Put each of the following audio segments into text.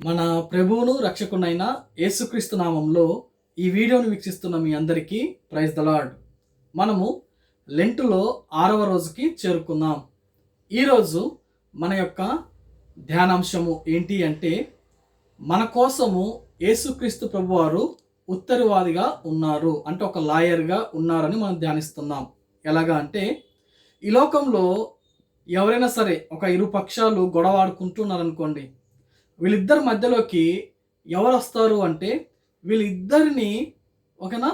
మన ప్రభువును రక్షకునైన యేసుక్రీస్తు నామంలో ఈ వీడియోని వీక్షిస్తున్న మీ అందరికీ ప్రైజ్ ద లార్డ్. మనము లెంటులో 6వ రోజుకి చేరుకున్నాం. ఈరోజు మన యొక్క ధ్యానాంశము ఏంటి అంటే, మన కోసము యేసుక్రీస్తు ప్రభువారు ఉత్తరవాదిగా ఉన్నారు, అంటే ఒక లాయర్గా ఉన్నారని మనం ధ్యానిస్తున్నాం. ఎలాగా అంటే, ఈ లోకంలో ఎవరైనా సరే ఒక ఇరు పక్షాలు గొడవ ఆడుకుంటున్నారనుకోండి, వీళ్ళిద్దరి మధ్యలోకి ఎవరు వస్తారు అంటే, వీళ్ళిద్దరిని ఒకనా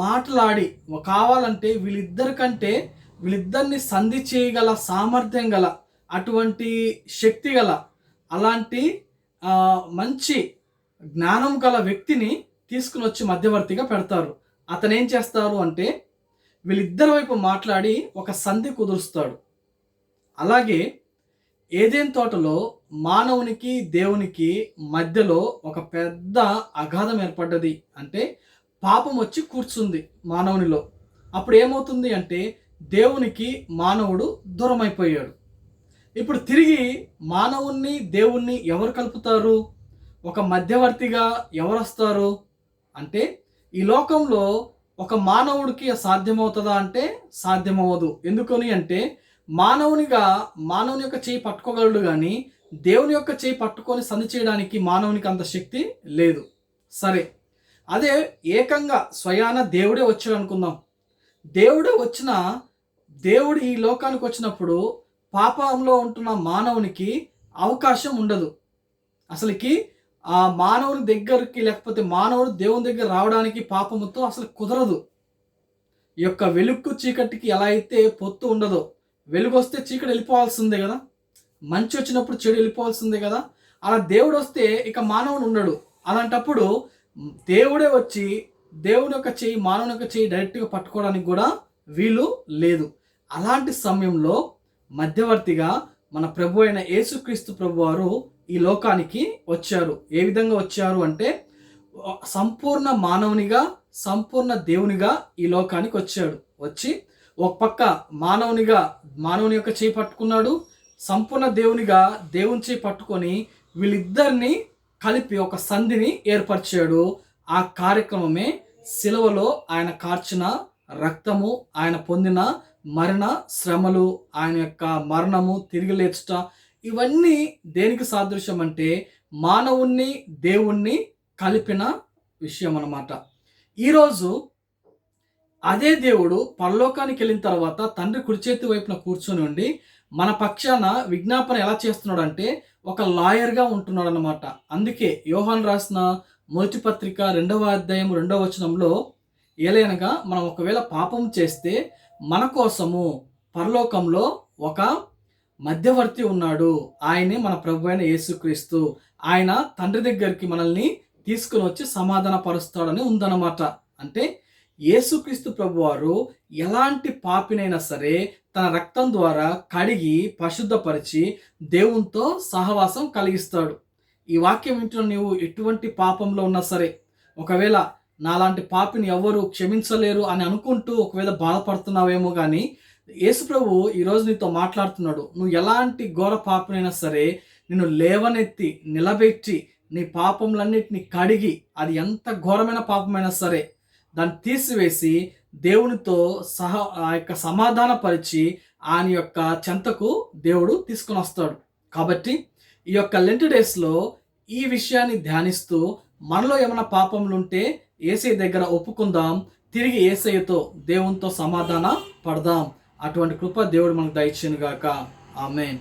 మాట్లాడి కావాలంటే వీళ్ళిద్దరిని సంధి చేయగల సామర్థ్యం గల, అటువంటి శక్తి గల, అలాంటి మంచి జ్ఞానం గల వ్యక్తిని తీసుకుని వచ్చి మధ్యవర్తిగా పెడతారు. అతను ఏం చేస్తారు అంటే, వీళ్ళిద్దరి వైపు మాట్లాడి ఒక సంధి కుదురుస్తాడు. అలాగే ఏదెన్ తోటలో మానవునికి దేవునికి మధ్యలో ఒక పెద్ద అగాధం ఏర్పడ్డది. అంటే పాపం వచ్చి కూర్చుంది మానవునిలో. అప్పుడు ఏమవుతుంది అంటే, దేవునికి మానవుడు దూరం అయిపోయాడు. ఇప్పుడు తిరిగి మానవుణ్ణి దేవుణ్ణి ఎవరు కలుపుతారు? ఒక మధ్యవర్తిగా ఎవరు వస్తారు అంటే, ఈ లోకంలో ఒక మానవుడికి సాధ్యమవుతుందా అంటే సాధ్యమవ్వదు. ఎందుకని అంటే, మానవుని యొక్క చేయి పట్టుకోగలడు, కానీ దేవుని యొక్క చేయి పట్టుకొని సంధి చేయడానికి మానవునికి అంత శక్తి లేదు. సరే, అదే ఏకంగా స్వయాన దేవుడే వచ్చాడు అనుకుందాం. దేవుడు ఈ లోకానికి వచ్చినప్పుడు పాపంలో ఉంటున్న మానవునికి అవకాశం ఉండదు. అసలుకి ఆ మానవుని దగ్గరికి, లేకపోతే మానవుడు దేవుని దగ్గర రావడానికి పాపముతో అసలు కుదరదు. ఈ యొక్క వెలుగు చీకటికి ఎలా అయితే పొత్తు ఉండదో, వెలుగు వస్తే చీకటి వెళ్ళిపోవాల్సిందే కదా, మంచి వచ్చినప్పుడు చెడు వెళ్ళిపోవాల్సిందే కదా, అలా దేవుడు వస్తే ఇక మానవుడు ఉండడు. అలాంటప్పుడు దేవుడే వచ్చి దేవుని యొక్క చెయ్యి మానవుని యొక్క చెయ్యి డైరెక్ట్గా పట్టుకోవడానికి కూడా వీలు లేదు. అలాంటి సమయంలో మధ్యవర్తిగా మన ప్రభు అయిన యేసుక్రీస్తు ప్రభు వారు ఈ లోకానికి వచ్చారు. ఏ విధంగా వచ్చారు అంటే, సంపూర్ణ మానవునిగా సంపూర్ణ దేవునిగా ఈ లోకానికి వచ్చి ఒక పక్క మానవుని యొక్క చేయి పట్టుకున్నాడు, సంపూర్ణ దేవునిగా దేవుని చేయి పట్టుకొని వీళ్ళిద్దరిని కలిపి ఒక సంధిని ఏర్పరిచాడు. ఆ కార్యక్రమమే సిలువలో ఆయన కార్చిన రక్తము, ఆయన పొందిన మరణ శ్రమలు, ఆయన యొక్క మరణము, తిరిగి లేచుట, ఇవన్నీ దేనికి సాదృశ్యం అంటే మానవుణ్ణి దేవుణ్ణి కలిపిన విషయం అన్నమాట. ఈరోజు అదే దేవుడు పరలోకానికి వెళ్ళిన తర్వాత తండ్రి కుడి చేతి వైపున కూర్చొని ఉండి మన పక్షాన విజ్ఞాపన ఎలా చేస్తున్నాడు అంటే, ఒక లాయర్గా ఉంటున్నాడు అన్నమాట. అందుకే యోహాను రాసిన మొదటి పత్రిక 2వ అధ్యాయం 2వ వచనంలో, ఏలైనగా మనం ఒకవేళ పాపం చేస్తే మన కోసము పరలోకంలో ఒక మధ్యవర్తి ఉన్నాడు, ఆయనే మన ప్రభు అయిన యేసుక్రీస్తు. ఆయన తండ్రి దగ్గరికి మనల్ని తీసుకుని వచ్చి సమాధాన పరుస్తాడని ఉందన్నమాట. అంటే యేసుక్రీస్తు ప్రభువారు ఎలాంటి పాపినైనా సరే తన రక్తం ద్వారా కడిగి పరిశుద్ధపరిచి దేవునితో సహవాసం కలిగిస్తాడు. ఈ వాక్యం వింటున్న నీవు ఎటువంటి పాపంలో ఉన్నా సరే, ఒకవేళ నాలాంటి పాపిని ఎవరు క్షమించలేరు అని అనుకుంటూ ఒకవేళ బాధపడుతున్నావేమో, కానీ యేసు ప్రభు ఈరోజు నీతో మాట్లాడుతున్నాడు. నువ్వు ఎలాంటి ఘోర పాపినైనా సరే నిన్ను లేవనెత్తి నిలబెట్టి నీ పాపములన్నిటిని కడిగి, అది ఎంత ఘోరమైన పాపమైనా సరే దాన్ని తీసివేసి దేవునితో ఆ యొక్క సమాధానపరిచి ఆయన యొక్క చెంతకు దేవుడు తీసుకుని వస్తాడు. కాబట్టి ఈ యొక్క లెంట్ డేస్లో ఈ విషయాన్ని ధ్యానిస్తూ మనలో ఏమైనా పాపములు ఉంటే యేసయ్య దగ్గర ఒప్పుకుందాం, తిరిగి యేసయ్యతో దేవునితో సమాధాన పడదాం. అటువంటి కృప దేవుడు మనకు దయచేయును గాక. ఆమేన్.